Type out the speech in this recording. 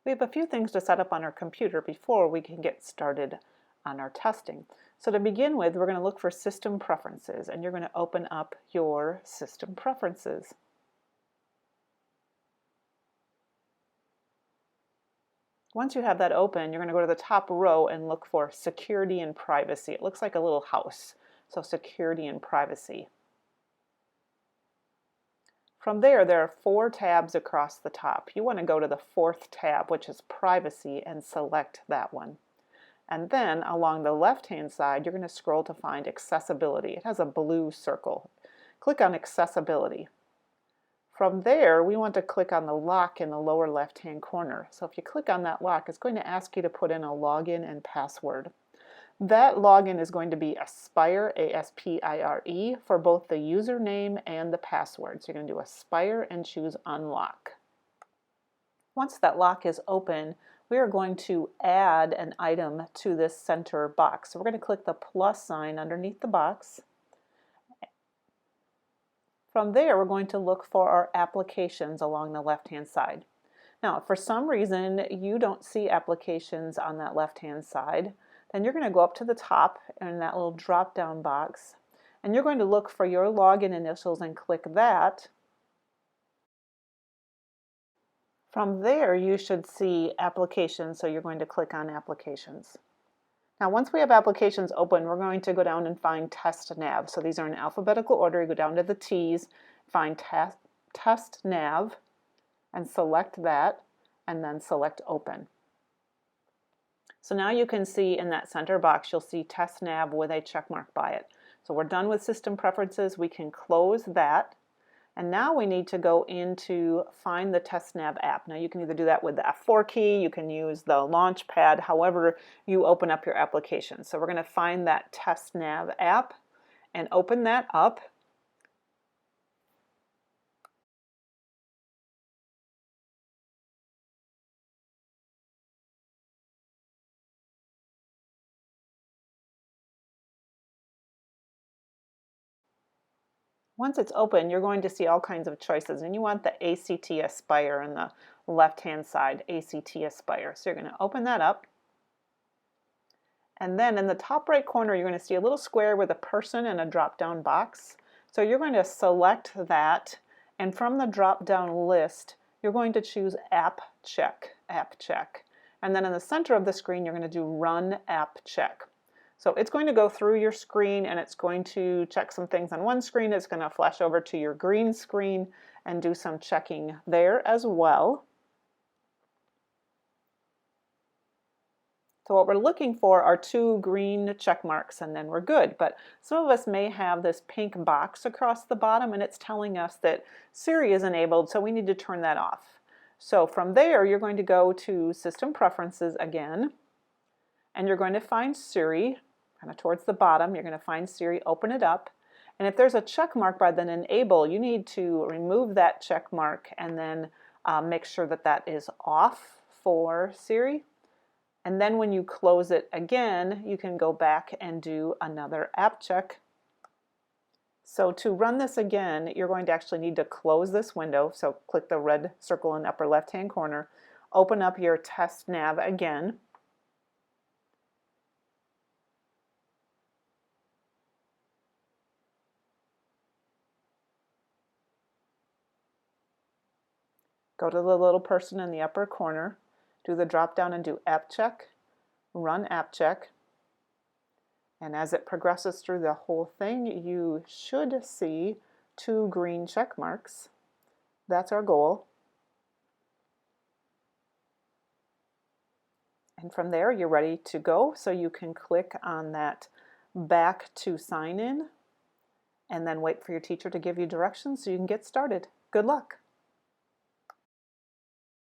We have a few things to set up on our computer before we can get started on our testing. So to begin with, we're going to look for System Preferences, and you're going to open up your System Preferences. Once you have that open, you're going to go to the top row and look for Security and Privacy. It looks like a little house, so Security and Privacy. From there are 4 tabs across the top. You want to go to the 4th tab, which is Privacy, and select that one. And then along the left-hand side, you're going to scroll to find Accessibility. It has a blue circle. Click on Accessibility. From there, we want to click on the lock in the lower left-hand corner. So if you click on that lock, it's going to ask you to put in a login and password. That login is going to be Aspire, A-S-P-I-R-E, for both the username and the password. So you're going to do Aspire and choose Unlock. Once that lock is open, we are going to add an item to this center box. So we're going to click the plus sign underneath the box. From there, we're going to look for our applications along the left-hand side. Now, if for some reason you don't see applications on that left-hand side, then you're going to go up to the top in that little drop-down box, and you're going to look for your login initials and click that. From there, you should see applications, so you're going to click on applications. Now, once we have applications open, we're going to go down and find TestNav. So these are in alphabetical order. You go down to the T's, find TestNav, and select that, and then select Open. So now you can see in that center box, you'll see TestNav with a check mark by it. So we're done with System Preferences. We can close that. And now we need to go into find the TestNav app. Now you can either do that with the F4 key, you can use the launch pad, however you open up your application. So we're going to find that TestNav app and open that up. Once it's open, you're going to see all kinds of choices, and you want the ACT Aspire on the left-hand side, ACT Aspire. So you're going to open that up, and then in the top right corner, you're going to see a little square with a person and a drop-down box. So you're going to select that, and from the drop-down list, you're going to choose App Check, and then in the center of the screen, you're going to do Run App Check. So it's going to go through your screen and it's going to check some things on one screen. It's going to flash over to your green screen and do some checking there as well. So what we're looking for are 2 green check marks and then we're good. But some of us may have this pink box across the bottom and it's telling us that Siri is enabled, so we need to turn that off. So from there, you're going to go to System Preferences again, and you're going to find Siri. Kind of towards the bottom, you're going to find Siri, open it up, and if there's a check mark by the enable, you need to remove that check mark and then make sure that that is off for Siri. And then when you close it again, you can go back and do another app check. So to run this again, you're going to actually need to close this window. So click the red circle in the upper left-hand corner, open up your TestNav again. Go to the little person in the upper corner, do the drop down and do App Check, Run App Check, and as it progresses through the whole thing, you should see 2 green check marks. That's our goal. And from there, you're ready to go, so you can click on that back to sign in and then wait for your teacher to give you directions so you can get started. Good luck!